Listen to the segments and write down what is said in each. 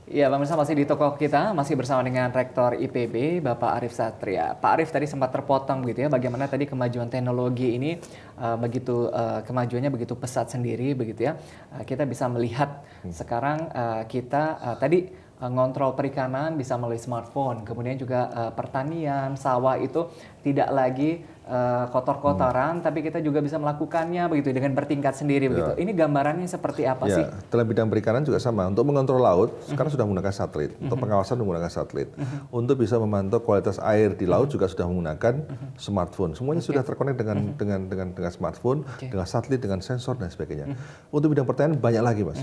Ya, pemirsa masih di toko kita, masih bersama dengan Rektor IPB, Bapak Arief Satria. Pak Arief tadi sempat terpotong begitu ya, bagaimana tadi kemajuan teknologi ini kemajuannya begitu pesat sendiri begitu ya. Kita bisa melihat sekarang kita tadi ngontrol perikanan bisa melalui smartphone, kemudian juga pertanian, sawah itu tidak lagi kotor-kotoran, tapi kita juga bisa melakukannya begitu dengan bertingkat sendiri begitu. Ini gambarannya seperti apa sih? Dalam bidang perikanan juga sama. Untuk mengontrol laut, sekarang sudah menggunakan satelit. Untuk pengawasan menggunakan satelit. Untuk bisa memantau kualitas air di laut juga sudah menggunakan smartphone. Semuanya sudah terkonek dengan smartphone, dengan satelit, dengan sensor dan sebagainya. Untuk bidang pertanian banyak lagi, Mas.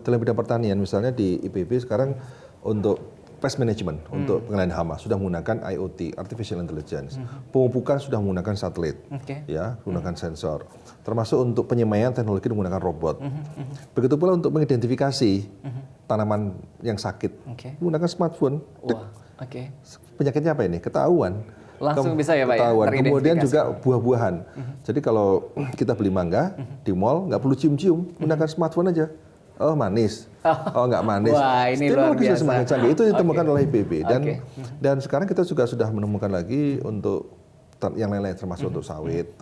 Dalam bidang pertanian, misalnya di IPB sekarang untuk pest management untuk pengendalian hama sudah menggunakan IoT, artificial intelligence. Pemupukan sudah menggunakan satelit, ya, menggunakan sensor. Termasuk untuk penyemaian teknologi menggunakan robot. Begitu pula untuk mengidentifikasi tanaman yang sakit menggunakan smartphone. Penyakitnya apa ini? Ketahuan. Langsung bisa ya Pak ya? Kemudian juga buah-buahan. Jadi kalau kita beli mangga di mall nggak perlu cium-cium, menggunakan smartphone aja. Oh manis, oh nggak manis. Wah, ini luar biasa. Semakin canggih. Itu ditemukan oleh IPB dan sekarang kita juga sudah menemukan lagi untuk yang lain-lain termasuk untuk sawit,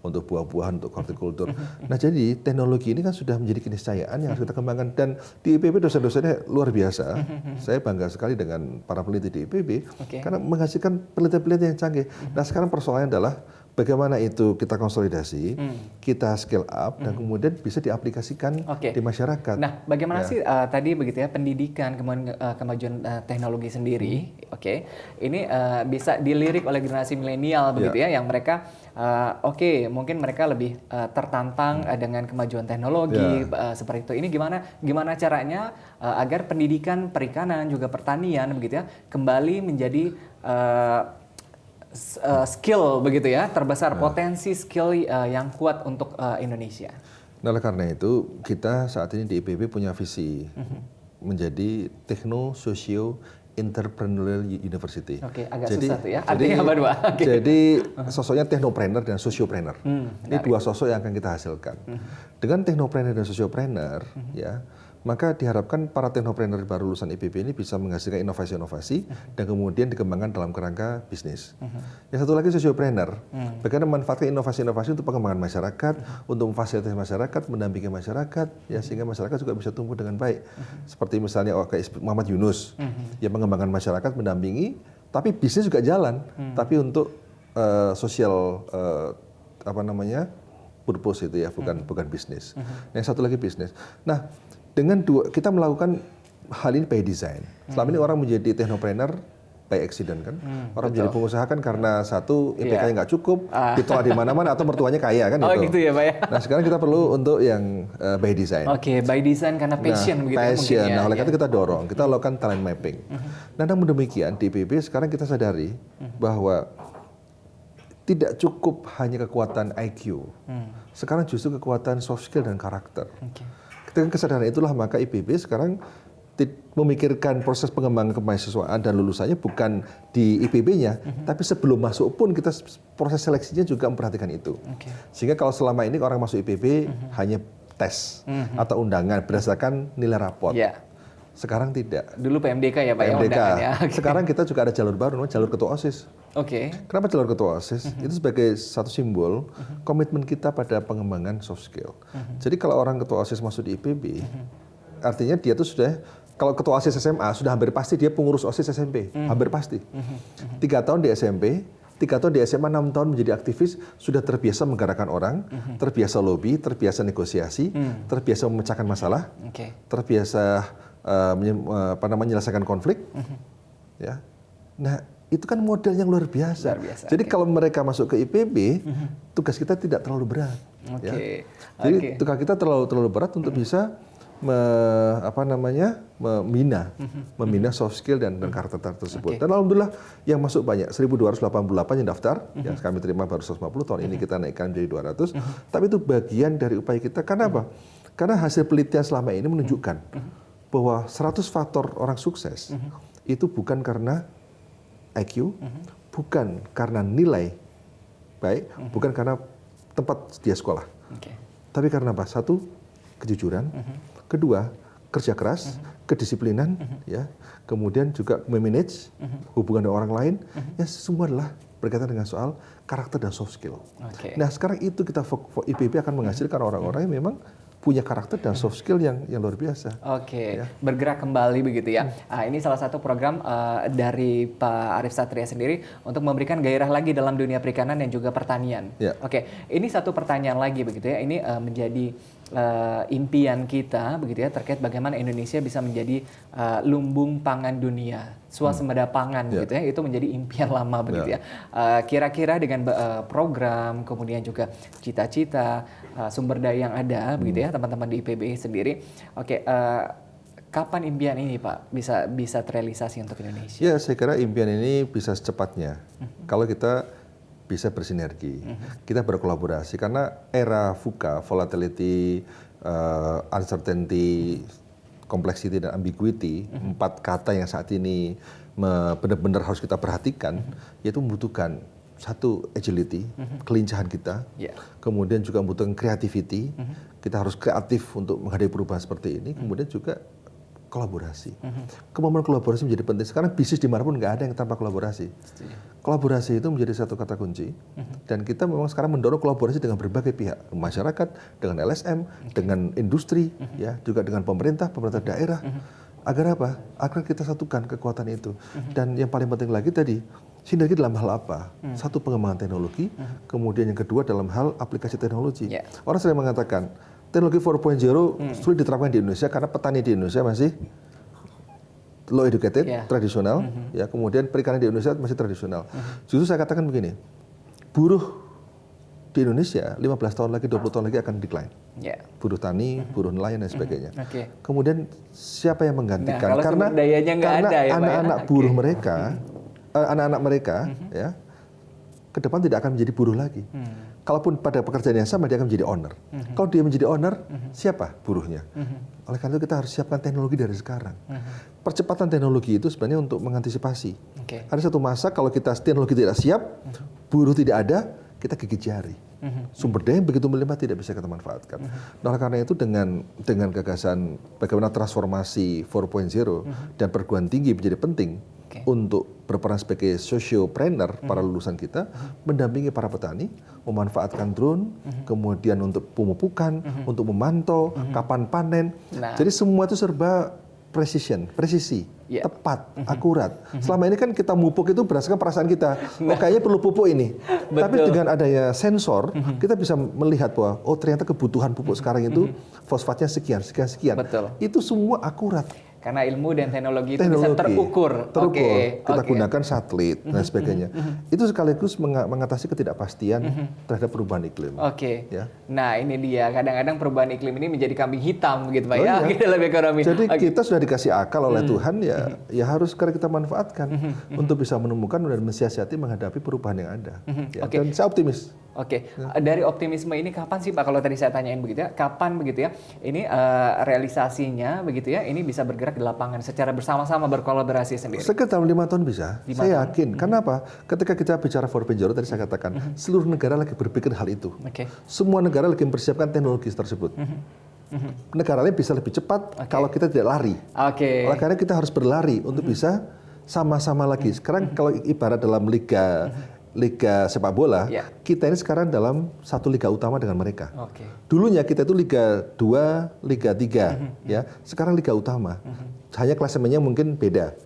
untuk buah-buahan, untuk hortikultur. Nah jadi teknologi ini kan sudah menjadi keniscayaan yang harus kita kembangkan dan di IPB dosen-dosennya luar biasa. Saya bangga sekali dengan para peneliti di IPB karena menghasilkan penelitian-penelitian yang canggih. Nah sekarang persoalannya adalah bagaimana itu kita konsolidasi, kita scale up, dan kemudian bisa diaplikasikan di masyarakat. Nah, bagaimana sih tadi begitu ya pendidikan, kemudian kemajuan teknologi sendiri, ini bisa dilirik oleh generasi milenial begitu ya, yang mereka mungkin mereka lebih tertantang dengan kemajuan teknologi seperti itu. Ini gimana caranya agar pendidikan perikanan juga pertanian begitu ya kembali menjadi skill begitu ya, terbesar potensi skill yang kuat untuk Indonesia. Nah, karena itu kita saat ini di IPB punya visi menjadi Techno Socio Entrepreneurial University. Agak susah tuh ya. Artinya apa dua? Jadi sosoknya technopreneur dan sociopreneur. Ini dua sosok yang akan kita hasilkan. Dengan technopreneur dan sociopreneur, ya, maka diharapkan para technopreneur baru lulusan IPB ini bisa menghasilkan inovasi-inovasi dan kemudian dikembangkan dalam kerangka bisnis. Yang satu lagi sociopreneur, bagaimana memanfaatkan inovasi-inovasi untuk pengembangan masyarakat, untuk memfasilitasi masyarakat, mendampingi masyarakat, ya sehingga masyarakat juga bisa tumbuh dengan baik. Seperti misalnya Muhammad Yunus, yang mengembangkan masyarakat, mendampingi, tapi bisnis juga jalan, tapi untuk sosial purpose itu ya, bukan bisnis. Yang satu lagi bisnis. Nah, dengan kita melakukan hal ini by design. Selama ini orang menjadi technopreneur by accident kan. Orang menjadi pengusaha kan karena satu IPK-nya nggak cukup, ditolak di mana-mana atau mertuanya kaya kan gitu ya Pak ya. Nah sekarang kita perlu untuk yang by design. By design karena passion begitu passion. Nah oleh karena itu kita dorong, kita lakukan talent mapping. Nah namun demikian di IPB sekarang kita sadari bahwa tidak cukup hanya kekuatan IQ. Sekarang justru kekuatan soft skill dan karakter. Dengan kesadaran itulah maka IPB sekarang memikirkan proses pengembangan kemahasiswaan dan lulusannya bukan di IPB-nya, tapi sebelum masuk pun kita proses seleksinya juga memperhatikan itu. Sehingga kalau selama ini orang masuk IPB hanya tes atau undangan berdasarkan nilai raport. Sekarang tidak. Dulu PMDK ya Pak PMDK. Ya. Sekarang kita juga ada jalur baru, namanya jalur ketua OSIS. Kenapa jalur ketua OSIS? Itu sebagai satu simbol komitmen kita pada pengembangan soft skill. Jadi kalau orang ketua OSIS masuk di IPB, artinya dia tuh sudah, kalau ketua OSIS SMA sudah hampir pasti dia pengurus OSIS SMP, hampir pasti. 3 tahun di SMP, 3 tahun di SMA, 6 tahun menjadi aktivis, sudah terbiasa menggerakkan orang, terbiasa lobby, terbiasa negosiasi, terbiasa memecahkan masalah, terbiasa menyelesaikan konflik, ya. Nah itu kan model yang luar biasa. Jadi kalau mereka masuk ke IPB, tugas kita tidak terlalu berat. Jadi tugas kita terlalu berat untuk bisa membina soft skill dan karakter tersebut. Dan alhamdulillah yang masuk banyak, 1.288 yang daftar, yang kami terima baru 150, tahun ini kita naikkan menjadi 200. Tapi itu bagian dari upaya kita. Karena apa? Karena hasil penelitian selama ini menunjukkan bahwa 100 faktor orang sukses itu bukan karena IQ, bukan karena nilai baik, bukan karena tempat dia sekolah, tapi karena apa? Satu, kejujuran, kedua, kerja keras, kedisiplinan, ya, kemudian juga memanage hubungan dengan orang lain, ya semua adalah berkaitan dengan soal karakter dan soft skill. Nah sekarang itu kita IPB akan menghasilkan orang-orang yang memang punya karakter dan soft skill yang luar biasa. Ya. Bergerak kembali begitu ya. Ini salah satu program dari Pak Arief Satria sendiri untuk memberikan gairah lagi dalam dunia perikanan dan juga pertanian. Ya. Ini satu pertanyaan lagi begitu ya. Ini menjadi impian kita begitu ya terkait bagaimana Indonesia bisa menjadi lumbung pangan dunia, swasembada pangan gitu ya. Itu menjadi impian lama begitu ya. Kira-kira dengan program kemudian juga cita-cita sumber daya yang ada begitu ya teman-teman di IPB sendiri. Kapan impian ini Pak bisa terrealisasi untuk Indonesia? Ya, saya kira impian ini bisa secepatnya kalau kita bisa bersinergi, kita berkolaborasi karena era VUCA, volatility, uncertainty, complexity dan ambiguity, 4 kata yang saat ini benar-benar harus kita perhatikan, yaitu membutuhkan satu agility, kelincahan kita, kemudian juga membutuhkan creativity, kita harus kreatif untuk menghadapi perubahan seperti ini, kemudian juga kolaborasi. Kemampuan kolaborasi menjadi penting. Sekarang bisnis dimanapun nggak ada yang tanpa kolaborasi. Kolaborasi itu menjadi satu kata kunci, dan kita memang sekarang mendorong kolaborasi dengan berbagai pihak, masyarakat, dengan LSM, dengan industri, ya, juga dengan pemerintah daerah. Agar apa? Agar kita satukan kekuatan itu. Dan yang paling penting lagi tadi, sinergi dalam hal apa? Satu, pengembangan teknologi, kemudian yang kedua dalam hal aplikasi teknologi. Orang sering mengatakan, teknologi 4.0 sulit diterapkan di Indonesia karena petani di Indonesia masih low educated, tradisional, ya, kemudian perikanan di Indonesia masih tradisional. Justru saya katakan begini, buruh di Indonesia 15 tahun lagi, 20 tahun lagi akan decline. Buruh tani, buruh nelayan dan sebagainya. Kemudian siapa yang menggantikan? Karena anak-anak buruh mereka, anak-anak mereka, ya, ke depan tidak akan menjadi buruh lagi. Kalaupun pada pekerjaan yang sama dia akan menjadi owner. Kalau dia menjadi owner, siapa buruhnya? Oleh karena itu kita harus siapkan teknologi dari sekarang. Percepatan teknologi itu sebenarnya untuk mengantisipasi. Ada satu masa kalau kita teknologi tidak siap, buruh tidak ada, kita gigit jari. Sumber daya yang begitu melimpah tidak bisa kita manfaatkan. Nah, oleh karena itu dengan gagasan bagaimana transformasi 4.0 dan perguruan tinggi menjadi penting untuk berperan sebagai sociopreneur para lulusan kita, mendampingi para petani, memanfaatkan drone, kemudian untuk pemupukan, untuk memantau, kapan panen. Jadi semua itu serba presisi, tepat, akurat. Selama ini kan kita mupuk itu berdasarkan perasaan kita, kayaknya perlu pupuk ini. Tapi dengan adanya sensor, kita bisa melihat bahwa ternyata kebutuhan pupuk sekarang itu fosfatnya sekian. Itu semua akurat. Karena ilmu dan teknologi itu bisa terukur. Kita gunakan satelit dan sebagainya. Itu sekaligus mengatasi ketidakpastian terhadap perubahan iklim. Ya. Nah ini dia, kadang-kadang perubahan iklim ini menjadi kambing hitam gitu Pak ya, dalam ekonomi. Jadi kita sudah dikasih akal oleh Tuhan, ya harus kita manfaatkan untuk bisa menemukan dan mensiasati menghadapi perubahan yang ada. Dan saya optimis. Dari optimisme ini kapan sih Pak, kalau tadi saya tanyain begitu ya, kapan begitu ya, ini realisasinya begitu ya, ini bisa bergerak di lapangan secara bersama-sama berkolaborasi sendiri? Sekitar 5 tahun bisa, saya yakin. Karena apa? Ketika kita bicara 4.0 tadi saya katakan, seluruh negara lagi berpikir hal itu. Semua negara lagi mempersiapkan teknologi tersebut. Negara lain bisa lebih cepat kalau kita tidak lari. Oleh karena kita harus berlari untuk bisa sama-sama lagi. Sekarang kalau ibarat dalam liga sepak bola, kita ini sekarang dalam satu liga utama dengan mereka. Dulunya kita itu Liga 2, Liga 3, ya. Sekarang liga utama. Hanya klasemennya mungkin beda.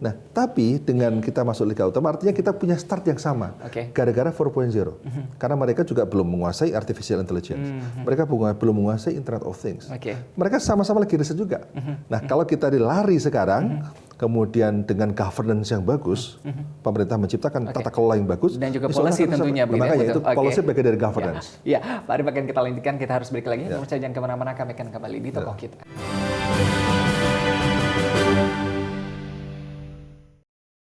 Nah, tapi dengan kita masuk liga utama artinya kita punya start yang sama. Gara-gara 4.0. Karena mereka juga belum menguasai artificial intelligence. Mereka belum menguasai Internet of Things. Mereka sama-sama lagi riset juga. Nah, kalau kita dilari sekarang, kemudian dengan governance yang bagus, pemerintah menciptakan tata kelola yang bagus, dan juga policy tentunya. Makanya itu policy bagian dari governance. Ya, Pak Arief akan kita lanjutkan, kita harus break lagi. Jangan kemana-mana, kami akan kembali di Tokoh Kita.